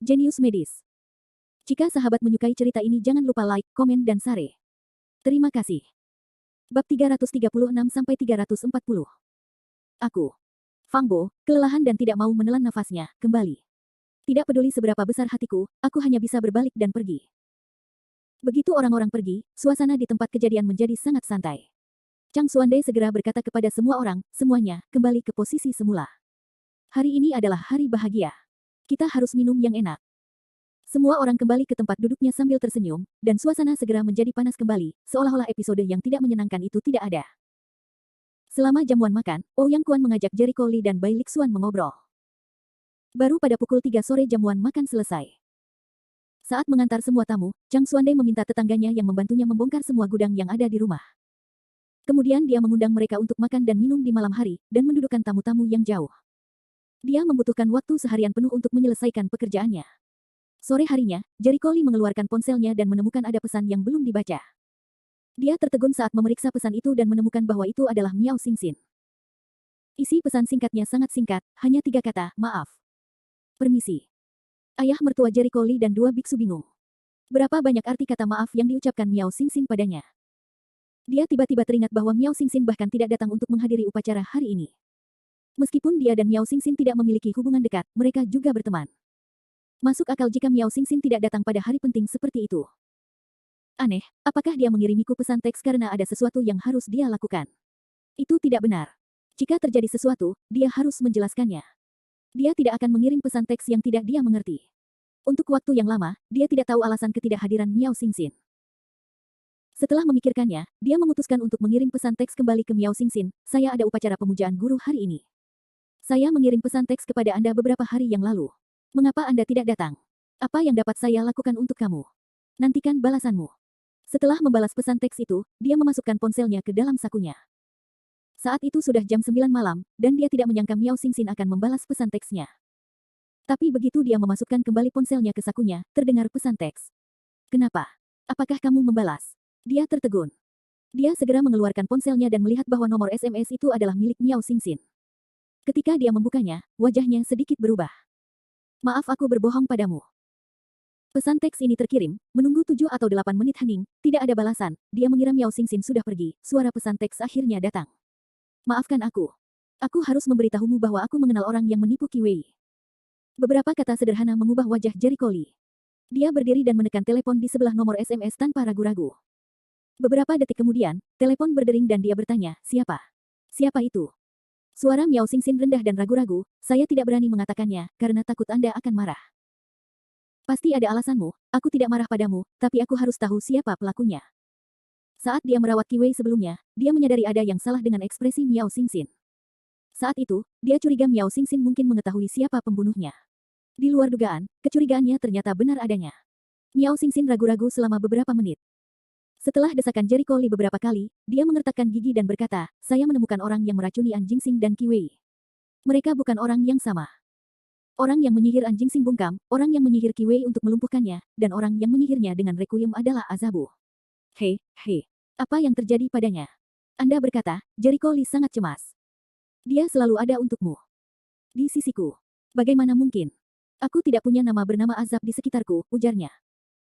Jenius Medis. Jika sahabat menyukai cerita ini jangan lupa like, komen dan share. Terima kasih. Bab 336-340. Aku, Fang Bo, kelelahan dan tidak mau menelan nafasnya, kembali. Tidak peduli seberapa besar hatiku, aku hanya bisa berbalik dan pergi. Begitu orang-orang pergi, suasana di tempat kejadian menjadi sangat santai. Chang Xuande segera berkata kepada semua orang, semuanya, kembali ke posisi semula. Hari ini adalah hari bahagia. Kita harus minum yang enak. Semua orang kembali ke tempat duduknya sambil tersenyum, dan suasana segera menjadi panas kembali, seolah-olah episode yang tidak menyenangkan itu tidak ada. Selama jamuan makan, Ouyang Kuan mengajak Jericho Lee dan Bai Lixuan mengobrol. Baru pada pukul 3 sore jamuan makan selesai. Saat mengantar semua tamu, Chang Xuande meminta tetangganya yang membantunya membongkar semua gudang yang ada di rumah. Kemudian dia mengundang mereka untuk makan dan minum di malam hari, dan mendudukkan tamu-tamu yang jauh. Dia membutuhkan waktu seharian penuh untuk menyelesaikan pekerjaannya. Sore harinya, Jericho Lee mengeluarkan ponselnya dan menemukan ada pesan yang belum dibaca. Dia tertegun saat memeriksa pesan itu dan menemukan bahwa itu adalah Miao Xingxin. Isi pesan singkatnya sangat singkat, hanya 3 kata, maaf. Permisi. Ayah mertua Jericho Lee dan 2 biksu bingung. Berapa banyak arti kata maaf yang diucapkan Miao Xingxin padanya? Dia tiba-tiba teringat bahwa Miao Xingxin bahkan tidak datang untuk menghadiri upacara hari ini. Meskipun dia dan Miao Xingxin tidak memiliki hubungan dekat, mereka juga berteman. Masuk akal jika Miao Xingxin tidak datang pada hari penting seperti itu. Aneh, apakah dia mengirimiku pesan teks karena ada sesuatu yang harus dia lakukan? Itu tidak benar. Jika terjadi sesuatu, dia harus menjelaskannya. Dia tidak akan mengirim pesan teks yang tidak dia mengerti. Untuk waktu yang lama, dia tidak tahu alasan ketidakhadiran Miao Xingxin. Setelah memikirkannya, dia memutuskan untuk mengirim pesan teks kembali ke Miao Xingxin, saya ada upacara pemujaan guru hari ini. Saya mengirim pesan teks kepada Anda beberapa hari yang lalu. Mengapa Anda tidak datang? Apa yang dapat saya lakukan untuk kamu? Nantikan balasanmu. Setelah membalas pesan teks itu, dia memasukkan ponselnya ke dalam sakunya. Saat itu sudah jam 9 malam, dan dia tidak menyangka Miao Xingxin akan membalas pesan teksnya. Tapi begitu dia memasukkan kembali ponselnya ke sakunya, terdengar pesan teks. Kenapa? Apakah kamu membalas? Dia tertegun. Dia segera mengeluarkan ponselnya dan melihat bahwa nomor SMS itu adalah milik Miao Xingxin. Ketika dia membukanya, wajahnya sedikit berubah. Maaf aku berbohong padamu. Pesan teks ini terkirim, menunggu 7 atau 8 menit hening, tidak ada balasan, dia mengira Miao Xingxin sudah pergi, suara pesan teks akhirnya datang. Maafkan aku. Aku harus memberitahumu bahwa aku mengenal orang yang menipu Qi Wei. Beberapa kata sederhana mengubah wajah Jericho Lee. Dia berdiri dan menekan telepon di sebelah nomor SMS tanpa ragu-ragu. Beberapa detik kemudian, telepon berdering dan dia bertanya, siapa? Siapa itu? Suara Miao Xingxin rendah dan ragu-ragu, saya tidak berani mengatakannya, karena takut Anda akan marah. Pasti ada alasanmu, aku tidak marah padamu, tapi aku harus tahu siapa pelakunya. Saat dia merawat Qi Wei sebelumnya, dia menyadari ada yang salah dengan ekspresi Miao Xingxin. Saat itu, dia curiga Miao Xingxin mungkin mengetahui siapa pembunuhnya. Di luar dugaan, kecurigaannya ternyata benar adanya. Miao Xingxin ragu-ragu selama beberapa menit. Setelah desakan Jericho Lee beberapa kali, dia mengertakkan gigi dan berkata, saya menemukan orang yang meracuni An Jingxing dan Qi Wei. Mereka bukan orang yang sama. Orang yang menyihir An Jingxing bungkam, orang yang menyihir Qi Wei untuk melumpuhkannya, dan orang yang menyihirnya dengan requiem adalah Azabu. Hei, apa yang terjadi padanya? Anda berkata, Jericho Lee sangat cemas. Dia selalu ada untukmu. Di sisiku. Bagaimana mungkin? Aku tidak punya nama bernama Azab di sekitarku, ujarnya.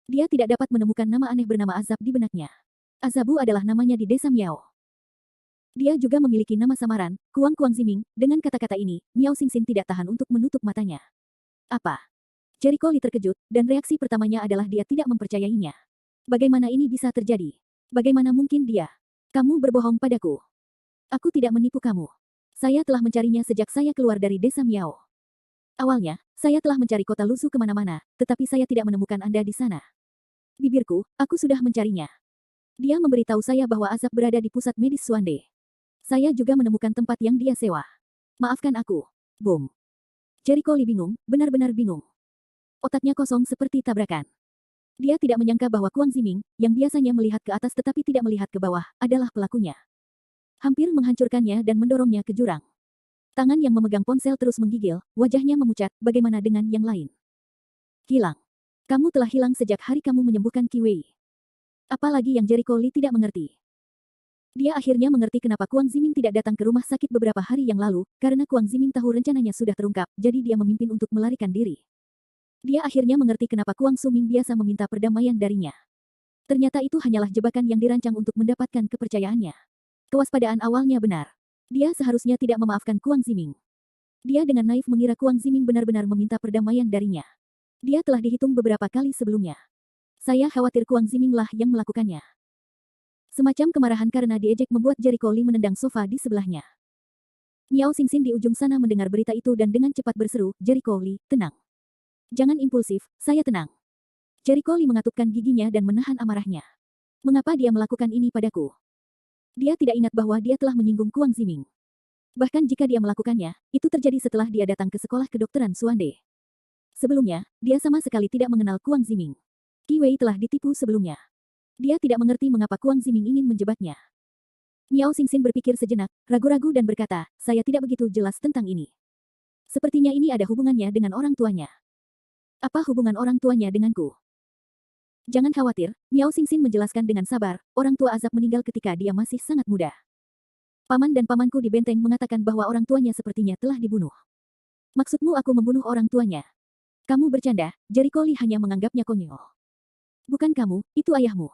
Dia tidak dapat menemukan nama aneh bernama Azab di benaknya. Azabu adalah namanya di desa Miao. Dia juga memiliki nama samaran, Kuang Kuang Ziming. Dengan kata-kata ini, Miao Xingxin tidak tahan untuk menutup matanya. Apa? Jericho Lee terkejut, dan reaksi pertamanya adalah dia tidak mempercayainya. Bagaimana ini bisa terjadi? Bagaimana mungkin dia? Kamu berbohong padaku. Aku tidak menipu kamu. Saya telah mencarinya sejak saya keluar dari desa Miao. Awalnya, saya telah mencari kota Lusu kemana-mana, tetapi saya tidak menemukan Anda di sana. Bibirku, aku sudah mencarinya. Dia memberitahu saya bahwa Azab berada di pusat medis Xuande. Saya juga menemukan tempat yang dia sewa. Maafkan aku. Boom. Jericho Lee bingung, benar-benar bingung. Otaknya kosong seperti tabrakan. Dia tidak menyangka bahwa Kuang Ziming, yang biasanya melihat ke atas tetapi tidak melihat ke bawah, adalah pelakunya. Hampir menghancurkannya dan mendorongnya ke jurang. Tangan yang memegang ponsel terus menggigil, wajahnya memucat, bagaimana dengan yang lain? Hilang. Kamu telah hilang sejak hari kamu menyembuhkan Qi Wei. Apalagi yang Jericho Lee tidak mengerti. Dia akhirnya mengerti kenapa Kuang Ziming tidak datang ke rumah sakit beberapa hari yang lalu, karena Kuang Ziming tahu rencananya sudah terungkap, jadi dia memimpin untuk melarikan diri. Dia akhirnya mengerti kenapa Kuang Suming biasa meminta perdamaian darinya. Ternyata itu hanyalah jebakan yang dirancang untuk mendapatkan kepercayaannya. Kewaspadaan awalnya benar. Dia seharusnya tidak memaafkan Kuang Ziming. Dia dengan naif mengira Kuang Ziming benar-benar meminta perdamaian darinya. Dia telah dihitung beberapa kali sebelumnya. Saya khawatir Kuang Ziming lah yang melakukannya. Semacam kemarahan karena diejek membuat Jericho Lee menendang sofa di sebelahnya. Miao Xingxin di ujung sana mendengar berita itu dan dengan cepat berseru, Jericho Lee, tenang. Jangan impulsif, saya tenang. Jericho Lee mengatupkan giginya dan menahan amarahnya. Mengapa dia melakukan ini padaku? Dia tidak ingat bahwa dia telah menyinggung Kuang Ziming. Bahkan jika dia melakukannya, itu terjadi setelah dia datang ke sekolah kedokteran Suande. Sebelumnya, dia sama sekali tidak mengenal Kuang Ziming. Qi Wei telah ditipu sebelumnya. Dia tidak mengerti mengapa Kuang Ziming ingin menjebaknya. Miao Xingxin berpikir sejenak, ragu-ragu dan berkata, saya tidak begitu jelas tentang ini. Sepertinya ini ada hubungannya dengan orang tuanya. Apa hubungan orang tuanya denganku? Jangan khawatir, Miao Xingxin menjelaskan dengan sabar, orang tua Azab meninggal ketika dia masih sangat muda. Paman dan pamanku di benteng mengatakan bahwa orang tuanya sepertinya telah dibunuh. Maksudmu aku membunuh orang tuanya? Kamu bercanda, Jericho Lee hanya menganggapnya konyol. Bukan kamu, itu ayahmu.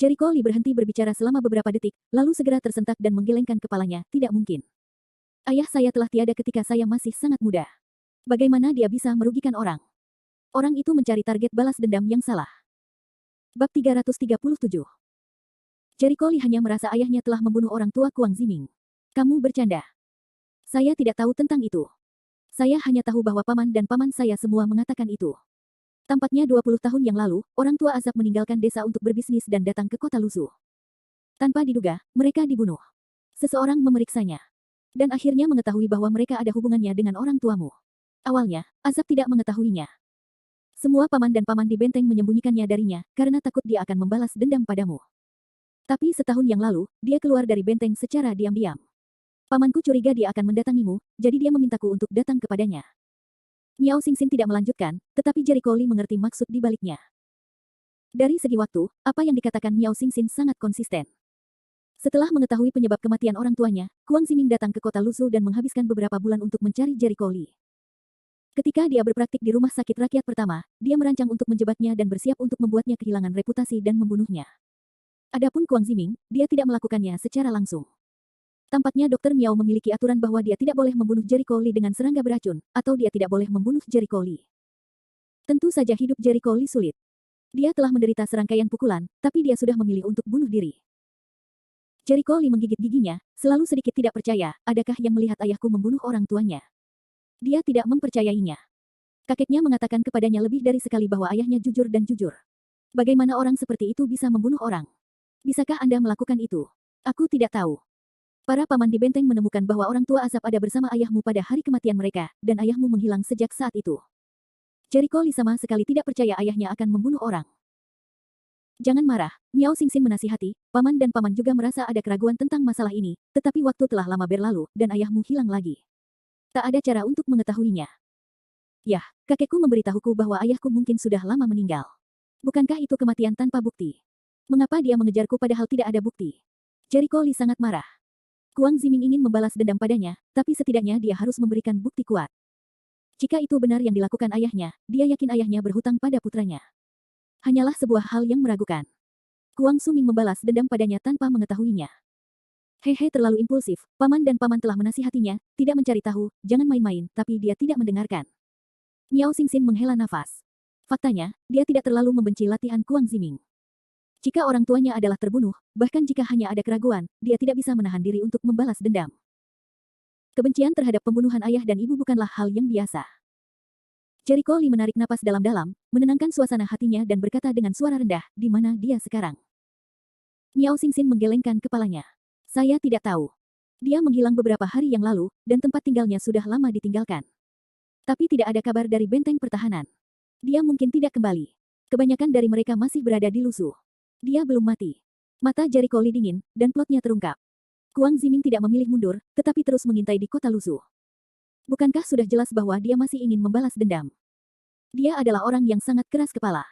Jericho Lee berhenti berbicara selama beberapa detik, lalu segera tersentak dan menggelengkan kepalanya, tidak mungkin. Ayah saya telah tiada ketika saya masih sangat muda. Bagaimana dia bisa merugikan orang? Orang itu mencari target balas dendam yang salah. Bab 337. Jericho Lee hanya merasa ayahnya telah membunuh orang tua Kuang Ziming. Kamu bercanda. Saya tidak tahu tentang itu. Saya hanya tahu bahwa paman dan paman saya semua mengatakan itu. Tampaknya 20 tahun yang lalu, orang tua Azab meninggalkan desa untuk berbisnis dan datang ke kota Lusu. Tanpa diduga, mereka dibunuh. Seseorang memeriksanya. Dan akhirnya mengetahui bahwa mereka ada hubungannya dengan orang tuamu. Awalnya, Azab tidak mengetahuinya. Semua paman dan paman di benteng menyembunyikannya darinya, karena takut dia akan membalas dendam padamu. Tapi setahun yang lalu, dia keluar dari benteng secara diam-diam. Pamanku curiga dia akan mendatangimu, jadi dia memintaku untuk datang kepadanya. Miao Xingxin tidak melanjutkan, tetapi Jericho Lee mengerti maksud di baliknya. Dari segi waktu, apa yang dikatakan Miao Xingxin sangat konsisten. Setelah mengetahui penyebab kematian orang tuanya, Kuang Ziming datang ke kota Lusu dan menghabiskan beberapa bulan untuk mencari Jericho Lee. Ketika dia berpraktik di rumah sakit rakyat pertama, dia merancang untuk menjebaknya dan bersiap untuk membuatnya kehilangan reputasi dan membunuhnya. Adapun Kuang Ziming, dia tidak melakukannya secara langsung. Tampaknya Dr. Miao memiliki aturan bahwa dia tidak boleh membunuh Jericho Lee dengan serangga beracun, atau dia tidak boleh membunuh Jericho Lee. Tentu saja hidup Jericho Lee sulit. Dia telah menderita serangkaian pukulan, tapi dia sudah memilih untuk bunuh diri. Jericho Lee menggigit giginya, selalu sedikit tidak percaya, adakah yang melihat ayahku membunuh orang tuanya? Dia tidak mempercayainya. Kakeknya mengatakan kepadanya lebih dari sekali bahwa ayahnya jujur dan jujur. Bagaimana orang seperti itu bisa membunuh orang? Bisakah Anda melakukan itu? Aku tidak tahu. Para paman di benteng menemukan bahwa orang tua Azab ada bersama ayahmu pada hari kematian mereka, dan ayahmu menghilang sejak saat itu. Jericho Lee sama sekali tidak percaya ayahnya akan membunuh orang. Jangan marah, Miao Xingxin menasihati, paman dan paman juga merasa ada keraguan tentang masalah ini, tetapi waktu telah lama berlalu, dan ayahmu hilang lagi. Tak ada cara untuk mengetahuinya. Yah, kakekku memberitahuku bahwa ayahku mungkin sudah lama meninggal. Bukankah itu kematian tanpa bukti? Mengapa dia mengejarku padahal tidak ada bukti? Jericho Lee sangat marah. Kuang Ziming ingin membalas dendam padanya, tapi setidaknya dia harus memberikan bukti kuat. Jika itu benar yang dilakukan ayahnya, dia yakin ayahnya berhutang pada putranya. Hanyalah sebuah hal yang meragukan. Kuang Suming membalas dendam padanya tanpa mengetahuinya. Hehe terlalu impulsif, paman dan paman telah menasihatinya, tidak mencari tahu, jangan main-main, tapi dia tidak mendengarkan. Miao Xingxin menghela nafas. Faktanya, dia tidak terlalu membenci latihan Kuang Ziming. Jika orang tuanya adalah terbunuh, bahkan jika hanya ada keraguan, dia tidak bisa menahan diri untuk membalas dendam. Kebencian terhadap pembunuhan ayah dan ibu bukanlah hal yang biasa. Jericho Lee menarik napas dalam-dalam, menenangkan suasana hatinya dan berkata dengan suara rendah, di mana dia sekarang? Miao Xingxin menggelengkan kepalanya. Saya tidak tahu. Dia menghilang beberapa hari yang lalu, dan tempat tinggalnya sudah lama ditinggalkan. Tapi tidak ada kabar dari benteng pertahanan. Dia mungkin tidak kembali. Kebanyakan dari mereka masih berada di Lusu. Dia belum mati. Mata Jericho Lee dingin, dan plotnya terungkap. Kuang Ziming tidak memilih mundur, tetapi terus mengintai di kota Lusu. Bukankah sudah jelas bahwa dia masih ingin membalas dendam? Dia adalah orang yang sangat keras kepala.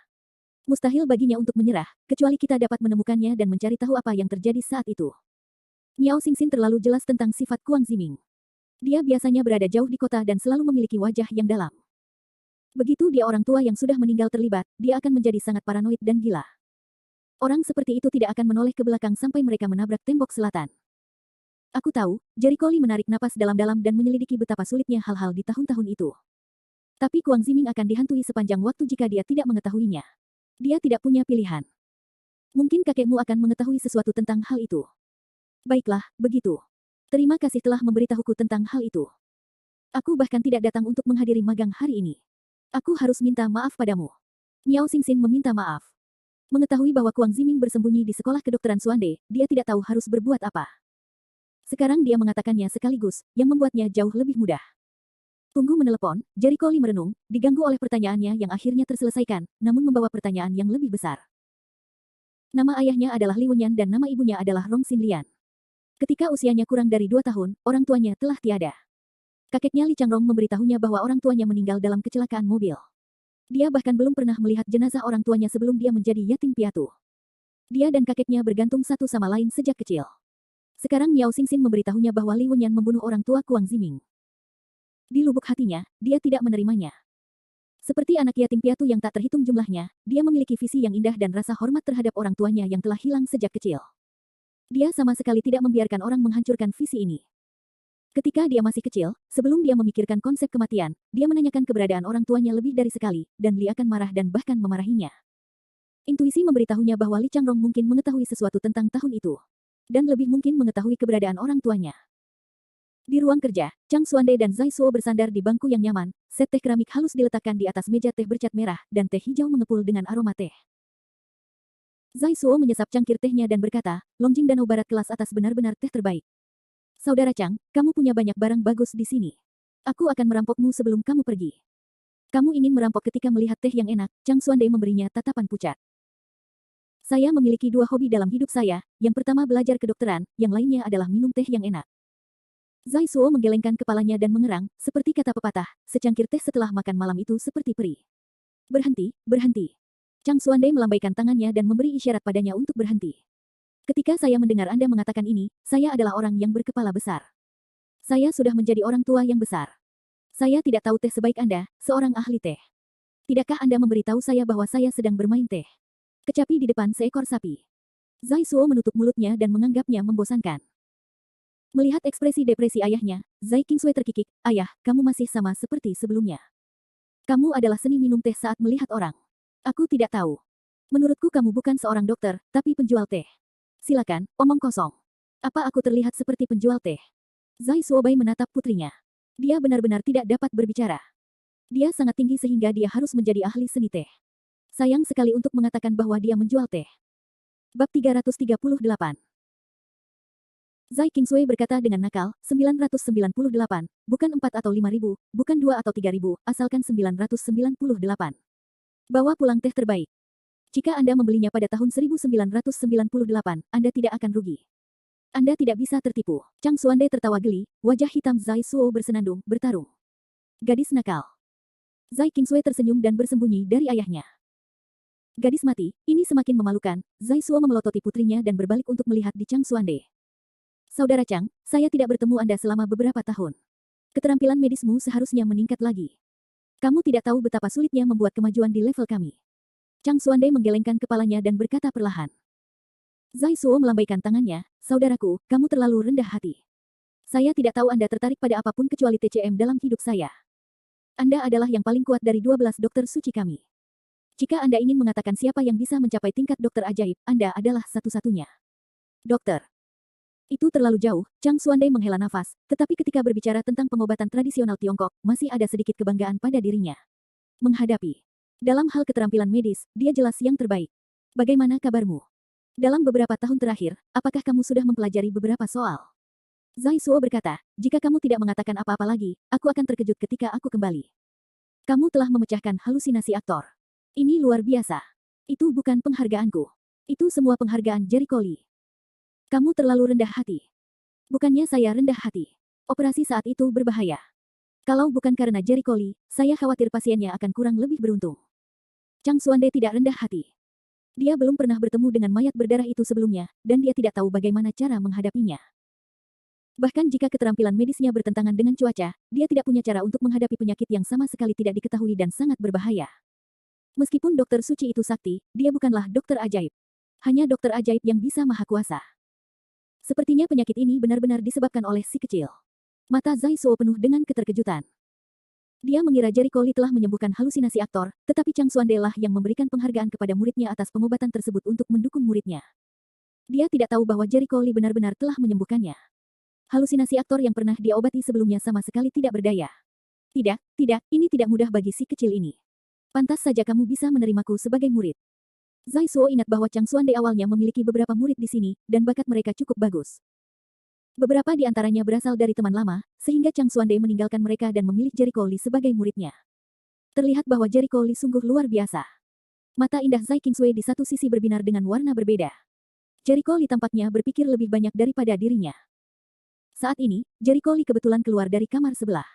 Mustahil baginya untuk menyerah, kecuali kita dapat menemukannya dan mencari tahu apa yang terjadi saat itu. Miao Xingxin terlalu jelas tentang sifat Kuang Ziming. Dia biasanya berada jauh di kota dan selalu memiliki wajah yang dalam. Begitu dia orang tua yang sudah meninggal terlibat, dia akan menjadi sangat paranoid dan gila. Orang seperti itu tidak akan menoleh ke belakang sampai mereka menabrak tembok selatan. Aku tahu, Jericho Lee menarik napas dalam-dalam dan menyelidiki betapa sulitnya hal-hal di tahun-tahun itu. Tapi Kuang Ziming akan dihantui sepanjang waktu jika dia tidak mengetahuinya. Dia tidak punya pilihan. Mungkin kakekmu akan mengetahui sesuatu tentang hal itu. Baiklah, begitu. Terima kasih telah memberitahuku tentang hal itu. Aku bahkan tidak datang untuk menghadiri magang hari ini. Aku harus minta maaf padamu. Miao Xingxin meminta maaf. Mengetahui bahwa Kuang Ziming bersembunyi di sekolah kedokteran Suande, dia tidak tahu harus berbuat apa. Sekarang dia mengatakannya sekaligus, yang membuatnya jauh lebih mudah. Tunggu menelepon, Jericho Lee merenung, diganggu oleh pertanyaannya yang akhirnya terselesaikan, namun membawa pertanyaan yang lebih besar. Nama ayahnya adalah Li Wenyan dan nama ibunya adalah Rong Xinlian. Ketika usianya kurang dari 2 tahun, orang tuanya telah tiada. Kakeknya Li Changrong memberitahunya bahwa orang tuanya meninggal dalam kecelakaan mobil. Dia bahkan belum pernah melihat jenazah orang tuanya sebelum dia menjadi yatim piatu. Dia dan kakeknya bergantung satu sama lain sejak kecil. Sekarang Miao Xingxin memberitahunya bahwa Li Wenyan membunuh orang tua Kuang Ziming. Di lubuk hatinya, dia tidak menerimanya. Seperti anak yatim piatu yang tak terhitung jumlahnya, dia memiliki visi yang indah dan rasa hormat terhadap orang tuanya yang telah hilang sejak kecil. Dia sama sekali tidak membiarkan orang menghancurkan visi ini. Ketika dia masih kecil, sebelum dia memikirkan konsep kematian, dia menanyakan keberadaan orang tuanya lebih dari sekali, dan Li akan marah dan bahkan memarahinya. Intuisi memberitahunya bahwa Li Changrong mungkin mengetahui sesuatu tentang tahun itu. Dan lebih mungkin mengetahui keberadaan orang tuanya. Di ruang kerja, Chang Xuande dan Zai Suo bersandar di bangku yang nyaman, set teh keramik halus diletakkan di atas meja teh bercat merah, dan teh hijau mengepul dengan aroma teh. Zai Suo menyesap cangkir tehnya dan berkata, Longjing Danau Barat kelas atas benar-benar teh terbaik. Saudara Chang, kamu punya banyak barang bagus di sini. Aku akan merampokmu sebelum kamu pergi. Kamu ingin merampok ketika melihat teh yang enak, Chang Xuande memberinya tatapan pucat. Saya memiliki 2 hobi dalam hidup saya, yang pertama belajar kedokteran, yang lainnya adalah minum teh yang enak. Zai Suo menggelengkan kepalanya dan mengerang, seperti kata pepatah, secangkir teh setelah makan malam itu seperti peri. Berhenti, berhenti. Chang Xuande melambaikan tangannya dan memberi isyarat padanya untuk berhenti. Ketika saya mendengar Anda mengatakan ini, saya adalah orang yang berkepala besar. Saya sudah menjadi orang tua yang besar. Saya tidak tahu teh sebaik Anda, seorang ahli teh. Tidakkah Anda memberitahu saya bahwa saya sedang bermain teh? Kecapi di depan seekor sapi. Zai Suo menutup mulutnya dan menganggapnya membosankan. Melihat ekspresi depresi ayahnya, Zai Qingsui terkikik, ayah, kamu masih sama seperti sebelumnya. Kamu adalah seni minum teh saat melihat orang. Aku tidak tahu. Menurutku kamu bukan seorang dokter, tapi penjual teh. Silakan, omong kosong. Apa aku terlihat seperti penjual teh? Zai Suobai menatap putrinya. Dia benar-benar tidak dapat berbicara. Dia sangat tinggi sehingga dia harus menjadi ahli seni teh. Sayang sekali untuk mengatakan bahwa dia menjual teh. Bab 338. Zai Qingsui berkata dengan nakal, 998, bukan 4 atau 5.000, bukan 2 atau 3.000, asalkan 998. Bawa pulang teh terbaik. Jika Anda membelinya pada tahun 1998, Anda tidak akan rugi. Anda tidak bisa tertipu. Chang Xuande tertawa geli, wajah hitam Zai Suo bersenandung, bertarung. Gadis nakal. Zai Qingsui tersenyum dan bersembunyi dari ayahnya. Gadis mati, ini semakin memalukan. Zai Suo memelototi putrinya dan berbalik untuk melihat di Chang Xuande. Saudara Chang, saya tidak bertemu Anda selama beberapa tahun. Keterampilan medismu seharusnya meningkat lagi. Kamu tidak tahu betapa sulitnya membuat kemajuan di level kami. Chang Xuande menggelengkan kepalanya dan berkata perlahan. Zai Suo melambaikan tangannya, saudaraku, kamu terlalu rendah hati. Saya tidak tahu Anda tertarik pada apapun kecuali TCM dalam hidup saya. Anda adalah yang paling kuat dari 12 dokter suci kami. Jika Anda ingin mengatakan siapa yang bisa mencapai tingkat dokter ajaib, Anda adalah satu-satunya. Dokter. Itu terlalu jauh, Chang Xuande menghela nafas, tetapi ketika berbicara tentang pengobatan tradisional Tiongkok, masih ada sedikit kebanggaan pada dirinya. Menghadapi. Dalam hal keterampilan medis, dia jelas yang terbaik. Bagaimana kabarmu? Dalam beberapa tahun terakhir, apakah kamu sudah mempelajari beberapa soal? Zai Suo berkata, jika kamu tidak mengatakan apa-apa lagi, aku akan terkejut ketika aku kembali. Kamu telah memecahkan halusinasi aktor. Ini luar biasa. Itu bukan penghargaanku. Itu semua penghargaan Jericho Lee. Kamu terlalu rendah hati. Bukannya saya rendah hati. Operasi saat itu berbahaya. Kalau bukan karena Jericho Lee, saya khawatir pasiennya akan kurang lebih beruntung. Chang Xuande tidak rendah hati. Dia belum pernah bertemu dengan mayat berdarah itu sebelumnya, dan dia tidak tahu bagaimana cara menghadapinya. Bahkan jika keterampilan medisnya bertentangan dengan cuaca, dia tidak punya cara untuk menghadapi penyakit yang sama sekali tidak diketahui dan sangat berbahaya. Meskipun dokter suci itu sakti, dia bukanlah dokter ajaib. Hanya dokter ajaib yang bisa maha kuasa. Sepertinya penyakit ini benar-benar disebabkan oleh si kecil. Mata Zai Suo penuh dengan keterkejutan. Dia mengira Jericho Lee telah menyembuhkan halusinasi aktor, tetapi Chang Xuande lah yang memberikan penghargaan kepada muridnya atas pengobatan tersebut untuk mendukung muridnya. Dia tidak tahu bahwa Jericho Lee benar-benar telah menyembuhkannya. Halusinasi aktor yang pernah dia obati sebelumnya sama sekali tidak berdaya. Tidak, ini tidak mudah bagi si kecil ini. Pantas saja kamu bisa menerimaku sebagai murid. Zai Suo ingat bahwa Chang Xuande awalnya memiliki beberapa murid di sini, dan bakat mereka cukup bagus. Beberapa di antaranya berasal dari teman lama, sehingga Chang Xuande meninggalkan mereka dan memilih Jericho Lee sebagai muridnya. Terlihat bahwa Jericho Lee sungguh luar biasa. Mata indah Zai Kingsway di satu sisi berbinar dengan warna berbeda. Jericho Lee tampaknya berpikir lebih banyak daripada dirinya. Saat ini, Jericho Lee kebetulan keluar dari kamar sebelah.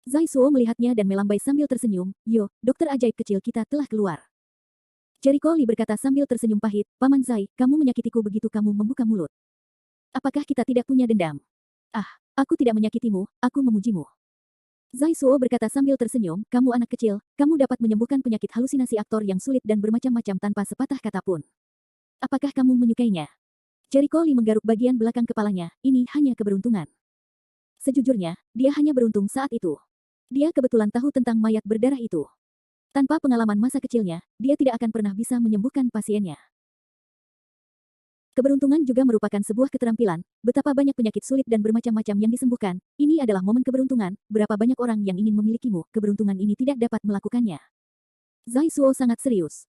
Zai Suo melihatnya dan melambai sambil tersenyum, "Yo, dokter ajaib kecil kita telah keluar." Jericho Lee berkata sambil tersenyum pahit, "Paman Zai, kamu menyakitiku begitu kamu membuka mulut. Apakah kita tidak punya dendam?" "Ah, aku tidak menyakitimu, aku memujimu." Zai Suo berkata sambil tersenyum, "Kamu anak kecil, kamu dapat menyembuhkan penyakit halusinasi aktor yang sulit dan bermacam-macam tanpa sepatah kata pun. Apakah kamu menyukainya?" Jericho Lee menggaruk bagian belakang kepalanya, "Ini hanya keberuntungan." Sejujurnya, dia hanya beruntung saat itu. Dia kebetulan tahu tentang mayat berdarah itu. Tanpa pengalaman masa kecilnya, dia tidak akan pernah bisa menyembuhkan pasiennya. Keberuntungan juga merupakan sebuah keterampilan. Betapa banyak penyakit sulit dan bermacam-macam yang disembuhkan. Ini adalah momen keberuntungan. Berapa banyak orang yang ingin memilikimu, keberuntungan ini tidak dapat melakukannya. Zai Suo sangat serius.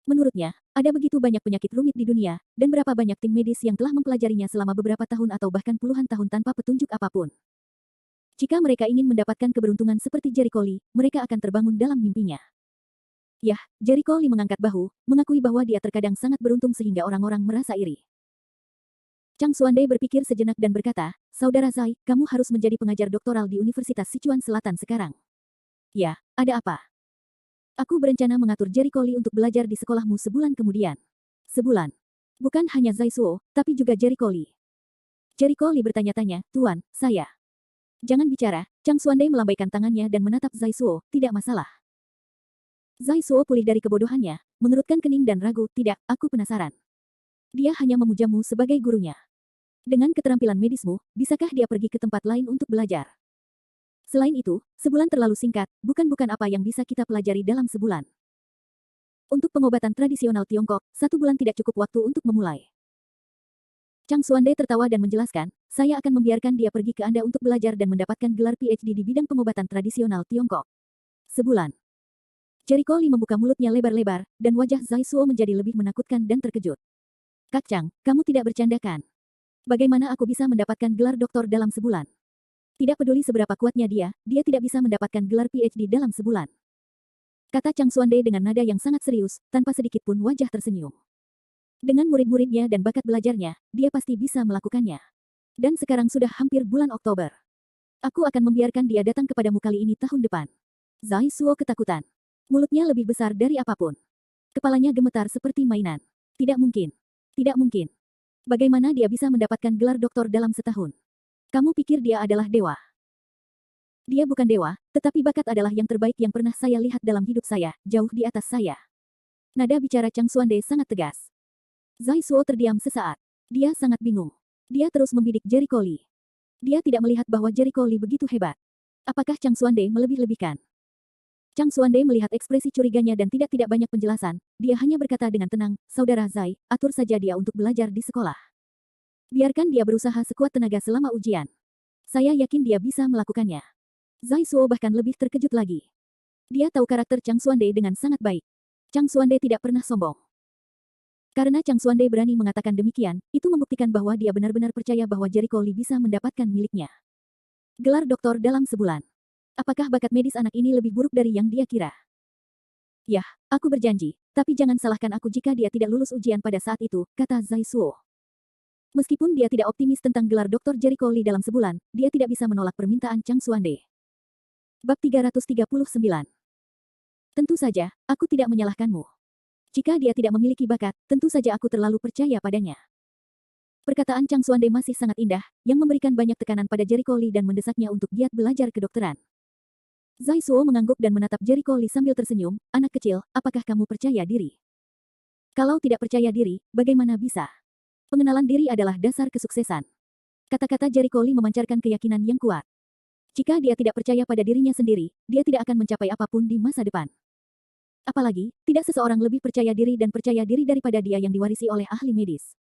Menurutnya, ada begitu banyak penyakit rumit di dunia, dan berapa banyak tim medis yang telah mempelajarinya selama beberapa tahun atau bahkan puluhan tahun tanpa petunjuk apapun. Jika mereka ingin mendapatkan keberuntungan seperti Jericho Lee, mereka akan terbangun dalam mimpinya. Yah, Jericho Lee mengangkat bahu, mengakui bahwa dia terkadang sangat beruntung sehingga orang-orang merasa iri. Chang Xuande berpikir sejenak dan berkata, "Saudara Zai, kamu harus menjadi pengajar doktoral di Universitas Sichuan Selatan sekarang." "Ya, ada apa?" "Aku berencana mengatur Jericho Lee untuk belajar di sekolahmu sebulan kemudian." "Sebulan?" Bukan hanya Zai Suo, tapi juga Jericho Lee. Jericho Lee bertanya-tanya, "Tuan, saya." "Jangan bicara." Chang Xuande melambaikan tangannya dan menatap Zai Suo, "Tidak masalah." Zai Suo pulih dari kebodohannya, mengerutkan kening dan ragu, "Tidak, aku penasaran." Dia hanya memujamu sebagai gurunya. Dengan keterampilan medismu, bisakah dia pergi ke tempat lain untuk belajar? Selain itu, sebulan terlalu singkat, bukan apa yang bisa kita pelajari dalam sebulan. Untuk pengobatan tradisional Tiongkok, 1 bulan tidak cukup waktu untuk memulai. Chang Xuande tertawa dan menjelaskan, "Saya akan membiarkan dia pergi ke Anda untuk belajar dan mendapatkan gelar PhD di bidang pengobatan tradisional Tiongkok. Sebulan." Jericho Lee membuka mulutnya lebar-lebar, dan wajah Zai Suo menjadi lebih menakutkan dan terkejut. "Kak Chang, kamu tidak bercanda kan? Bagaimana aku bisa mendapatkan gelar doktor dalam sebulan? Tidak peduli seberapa kuatnya dia tidak bisa mendapatkan gelar PhD dalam sebulan." Kata Chang Xuande dengan nada yang sangat serius, tanpa sedikit pun wajah tersenyum. Dengan murid-muridnya dan bakat belajarnya, dia pasti bisa melakukannya. Dan sekarang sudah hampir bulan Oktober. Aku akan membiarkan dia datang kepadamu kali ini tahun depan. Zai Suo ketakutan. Mulutnya lebih besar dari apapun. Kepalanya gemetar seperti mainan. Tidak mungkin. Tidak mungkin. Bagaimana dia bisa mendapatkan gelar doktor dalam setahun? Kamu pikir dia adalah dewa? Dia bukan dewa, tetapi bakat adalah yang terbaik yang pernah saya lihat dalam hidup saya, jauh di atas saya. Nada bicara Chang Xuande sangat tegas. Zai Suo terdiam sesaat. Dia sangat bingung. Dia terus membidik Jericho Lee. Dia tidak melihat bahwa Jericho Lee begitu hebat. Apakah Chang Xuande melebih-lebihkan? Chang Xuande melihat ekspresi curiganya dan tidak banyak penjelasan. Dia hanya berkata dengan tenang, "Saudara Zai, atur saja dia untuk belajar di sekolah. Biarkan dia berusaha sekuat tenaga selama ujian. Saya yakin dia bisa melakukannya." Zai Suo bahkan lebih terkejut lagi. Dia tahu karakter Chang Xuande dengan sangat baik. Chang Xuande tidak pernah sombong. Karena Chang Xuande berani mengatakan demikian, itu membuktikan bahwa dia benar-benar percaya bahwa Jericho Lee bisa mendapatkan miliknya. Gelar doktor dalam sebulan. Apakah bakat medis anak ini lebih buruk dari yang dia kira? "Yah, aku berjanji, tapi jangan salahkan aku jika dia tidak lulus ujian pada saat itu," kata Zai Suo. Meskipun dia tidak optimis tentang gelar doktor Jericho Lee dalam sebulan, dia tidak bisa menolak permintaan Chang Xuande. Bab 339. Tentu saja, aku tidak menyalahkanmu. Jika dia tidak memiliki bakat, tentu saja aku terlalu percaya padanya. Perkataan Chang Xuande masih sangat indah, yang memberikan banyak tekanan pada Jericho Lee dan mendesaknya untuk giat belajar kedokteran. Zai Suo mengangguk dan menatap Jericho Lee sambil tersenyum, anak kecil, apakah kamu percaya diri? Kalau tidak percaya diri, bagaimana bisa? Pengenalan diri adalah dasar kesuksesan. Kata-kata Jericho Lee memancarkan keyakinan yang kuat. Jika dia tidak percaya pada dirinya sendiri, dia tidak akan mencapai apapun di masa depan. Apalagi, tidak seseorang lebih percaya diri dan percaya diri daripada dia yang diwarisi oleh ahli medis.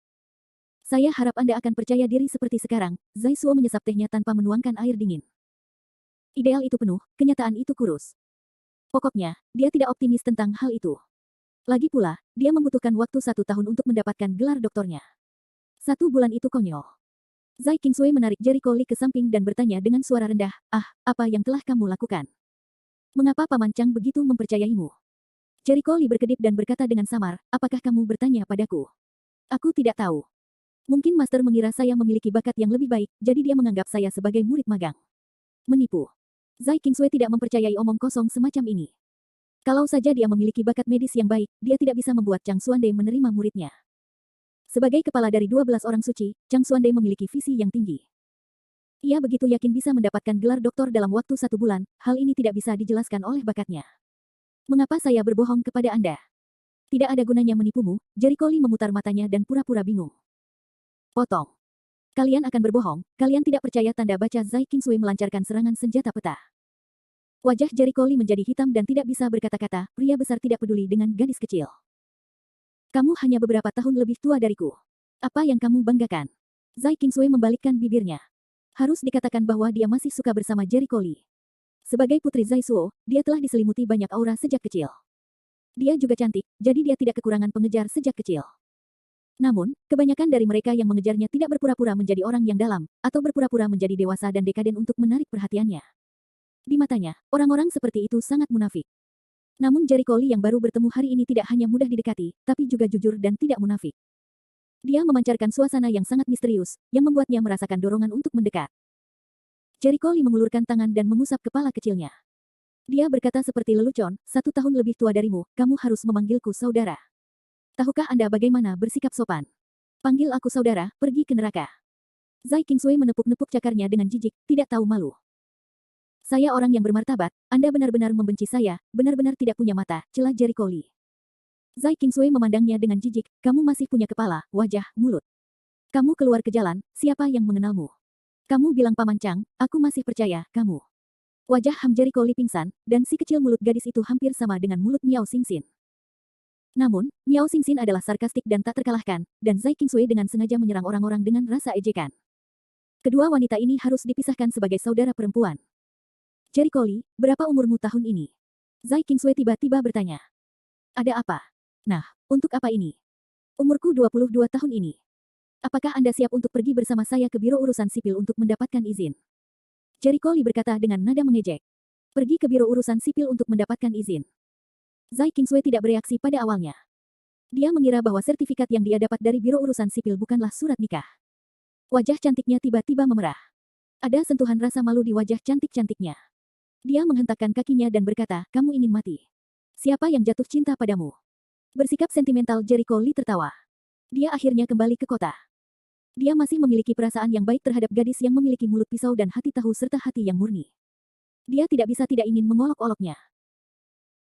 Saya harap Anda akan percaya diri seperti sekarang, Zai Suo menyesap tehnya tanpa menuangkan air dingin. Ideal itu penuh, kenyataan itu kurus. Pokoknya, dia tidak optimis tentang hal itu. Lagi pula, dia membutuhkan waktu 1 tahun untuk mendapatkan gelar doktornya. 1 bulan itu konyol. Zai Qingsui menarik Jericho Lee ke samping dan bertanya dengan suara rendah, apa yang telah kamu lakukan? Mengapa Paman Chang begitu mempercayaimu? Jericho Lee berkedip dan berkata dengan samar, apakah kamu bertanya padaku? Aku tidak tahu. Mungkin Master mengira saya memiliki bakat yang lebih baik, jadi dia menganggap saya sebagai murid magang. Menipu. Zai Qingsui tidak mempercayai omong kosong semacam ini. Kalau saja dia memiliki bakat medis yang baik, dia tidak bisa membuat Chang Xuande menerima muridnya. Sebagai kepala dari 12 orang suci, Chang Xuande memiliki visi yang tinggi. Ia begitu yakin bisa mendapatkan gelar doktor dalam waktu 1 bulan, hal ini tidak bisa dijelaskan oleh bakatnya. Mengapa saya berbohong kepada Anda? Tidak ada gunanya menipumu, Jericho Lee memutar matanya dan pura-pura bingung. Potong. Kalian akan berbohong, kalian tidak percaya tanda baca Zai Qingsui melancarkan serangan senjata peta. Wajah Jericho Lee menjadi hitam dan tidak bisa berkata-kata, pria besar tidak peduli dengan gadis kecil. Kamu hanya beberapa tahun lebih tua dariku. Apa yang kamu banggakan? Zai Qingsui membalikkan bibirnya. Harus dikatakan bahwa dia masih suka bersama Jericho Lee. Sebagai putri Zai Suo, dia telah diselimuti banyak aura sejak kecil. Dia juga cantik, jadi dia tidak kekurangan pengejar sejak kecil. Namun, kebanyakan dari mereka yang mengejarnya tidak berpura-pura menjadi orang yang dalam, atau berpura-pura menjadi dewasa dan dekaden untuk menarik perhatiannya. Di matanya, orang-orang seperti itu sangat munafik. Namun Jericho Lee yang baru bertemu hari ini tidak hanya mudah didekati, tapi juga jujur dan tidak munafik. Dia memancarkan suasana yang sangat misterius, yang membuatnya merasakan dorongan untuk mendekat. Jericho Lee mengulurkan tangan dan mengusap kepala kecilnya. Dia berkata seperti lelucon, 1 tahun lebih tua darimu, kamu harus memanggilku saudara. Tahukah Anda bagaimana bersikap sopan? Panggil aku saudara, pergi ke neraka. Zai Qingsui menepuk-nepuk cakarnya dengan jijik, tidak tahu malu. Saya orang yang bermartabat, Anda benar-benar membenci saya, benar-benar tidak punya mata, celah Jericho Lee. Zai Qingsui memandangnya dengan jijik, kamu masih punya kepala, wajah, mulut. Kamu keluar ke jalan, siapa yang mengenalmu? Kamu bilang Paman Chang, aku masih percaya, kamu. Wajah Ham Jericho Lee pingsan, dan si kecil mulut gadis itu hampir sama dengan mulut Miao Xingxin. Namun, Miao Xingxin adalah sarkastik dan tak terkalahkan, dan Zai Qingsui dengan sengaja menyerang orang-orang dengan rasa ejekan. Kedua wanita ini harus dipisahkan sebagai saudara perempuan. Jericho Lee, berapa umurmu tahun ini? Zai Qingsui tiba-tiba bertanya. Ada apa? Nah, untuk apa ini? Umurku 22 tahun ini. Apakah Anda siap untuk pergi bersama saya ke Biro Urusan Sipil untuk mendapatkan izin? Jericho Lee berkata dengan nada mengejek. Pergi ke Biro Urusan Sipil untuk mendapatkan izin. Zai Qingsui tidak bereaksi pada awalnya. Dia mengira bahwa sertifikat yang dia dapat dari Biro Urusan Sipil bukanlah surat nikah. Wajah cantiknya tiba-tiba memerah. Ada sentuhan rasa malu di wajah cantik-cantiknya. Dia menghentakkan kakinya dan berkata, kamu ingin mati. Siapa yang jatuh cinta padamu? Bersikap sentimental Jericho Lee tertawa. Dia akhirnya kembali ke kota. Dia masih memiliki perasaan yang baik terhadap gadis yang memiliki mulut pisau dan hati tahu serta hati yang murni. Dia tidak bisa tidak ingin mengolok-oloknya.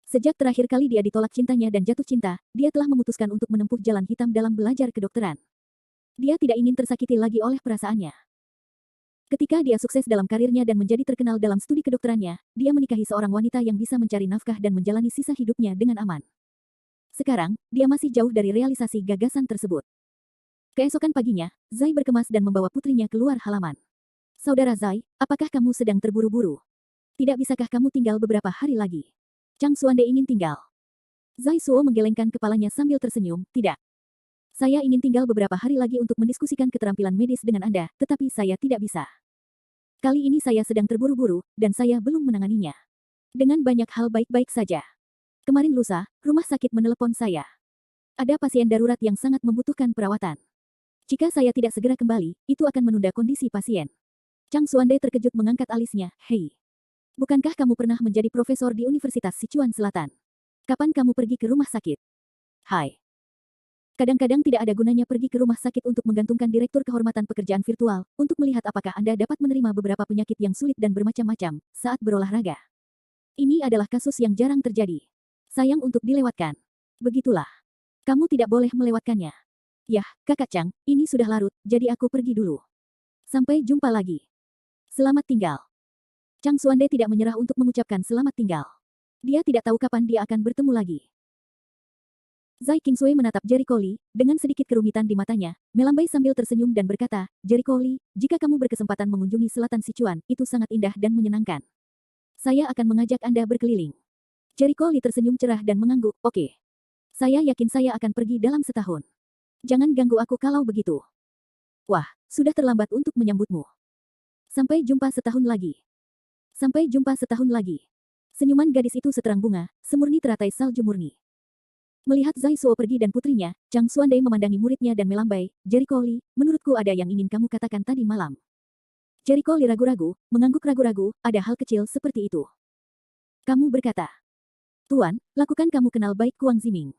Sejak terakhir kali dia ditolak cintanya dan jatuh cinta, dia telah memutuskan untuk menempuh jalan hitam dalam belajar kedokteran. Dia tidak ingin tersakiti lagi oleh perasaannya. Ketika dia sukses dalam karirnya dan menjadi terkenal dalam studi kedokterannya, dia menikahi seorang wanita yang bisa mencari nafkah dan menjalani sisa hidupnya dengan aman. Sekarang, dia masih jauh dari realisasi gagasan tersebut. Keesokan paginya, Zai berkemas dan membawa putrinya keluar halaman. Saudara Zai, apakah kamu sedang terburu-buru? Tidak bisakah kamu tinggal beberapa hari lagi? Chang Xuande ingin tinggal. Zai Suo menggelengkan kepalanya sambil tersenyum, tidak. Saya ingin tinggal beberapa hari lagi untuk mendiskusikan keterampilan medis dengan Anda, tetapi saya tidak bisa. Kali ini saya sedang terburu-buru, dan saya belum menanganinya. Dengan banyak hal baik-baik saja. Kemarin lusa, rumah sakit menelepon saya. Ada pasien darurat yang sangat membutuhkan perawatan. Jika saya tidak segera kembali, itu akan menunda kondisi pasien. Chang Xuande terkejut mengangkat alisnya, hei. Bukankah kamu pernah menjadi profesor di Universitas Sichuan Selatan? Kapan kamu pergi ke rumah sakit? Hai. Kadang-kadang tidak ada gunanya pergi ke rumah sakit untuk menggantungkan direktur kehormatan pekerjaan virtual, untuk melihat apakah Anda dapat menerima beberapa penyakit yang sulit dan bermacam-macam, saat berolahraga. Ini adalah kasus yang jarang terjadi. Sayang untuk dilewatkan. Begitulah. Kamu tidak boleh melewatkannya. Yah, Kakak Chang, ini sudah larut, jadi aku pergi dulu. Sampai jumpa lagi. Selamat tinggal. Chang Xuande tidak menyerah untuk mengucapkan selamat tinggal. Dia tidak tahu kapan dia akan bertemu lagi. Zai Qingsui menatap Jericho Li, dengan sedikit kerumitan di matanya, melambai sambil tersenyum dan berkata, Jericho Li, jika kamu berkesempatan mengunjungi selatan Sichuan, itu sangat indah dan menyenangkan. Saya akan mengajak Anda berkeliling. Jericho Li tersenyum cerah dan mengangguk, oke. Saya yakin saya akan pergi dalam setahun. Jangan ganggu aku kalau begitu. Wah, sudah terlambat untuk menyambutmu. Sampai jumpa setahun lagi. Sampai jumpa setahun lagi. Senyuman gadis itu seterang bunga, semurni teratai salju murni. Melihat Zai Suo pergi dan putrinya, Chang Xuande memandangi muridnya dan melambai, Jericho Li, menurutku ada yang ingin kamu katakan tadi malam. Jericho Li ragu-ragu, mengangguk ragu-ragu, ada hal kecil seperti itu. Kamu berkata, Tuan, lakukan kamu kenal baik Kuang Ziming.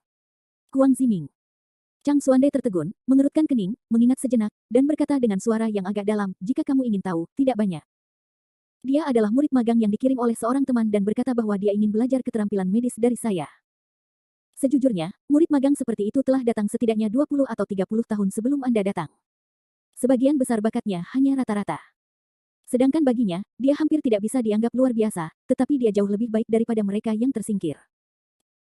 Kuang Ziming. Chang Xuande tertegun, mengerutkan kening, mengingat sejenak, dan berkata dengan suara yang agak dalam, jika kamu ingin tahu, tidak banyak. Dia adalah murid magang yang dikirim oleh seorang teman dan berkata bahwa dia ingin belajar keterampilan medis dari saya. Sejujurnya, murid magang seperti itu telah datang setidaknya 20 atau 30 tahun sebelum Anda datang. Sebagian besar bakatnya hanya rata-rata. Sedangkan baginya, dia hampir tidak bisa dianggap luar biasa, tetapi dia jauh lebih baik daripada mereka yang tersingkir.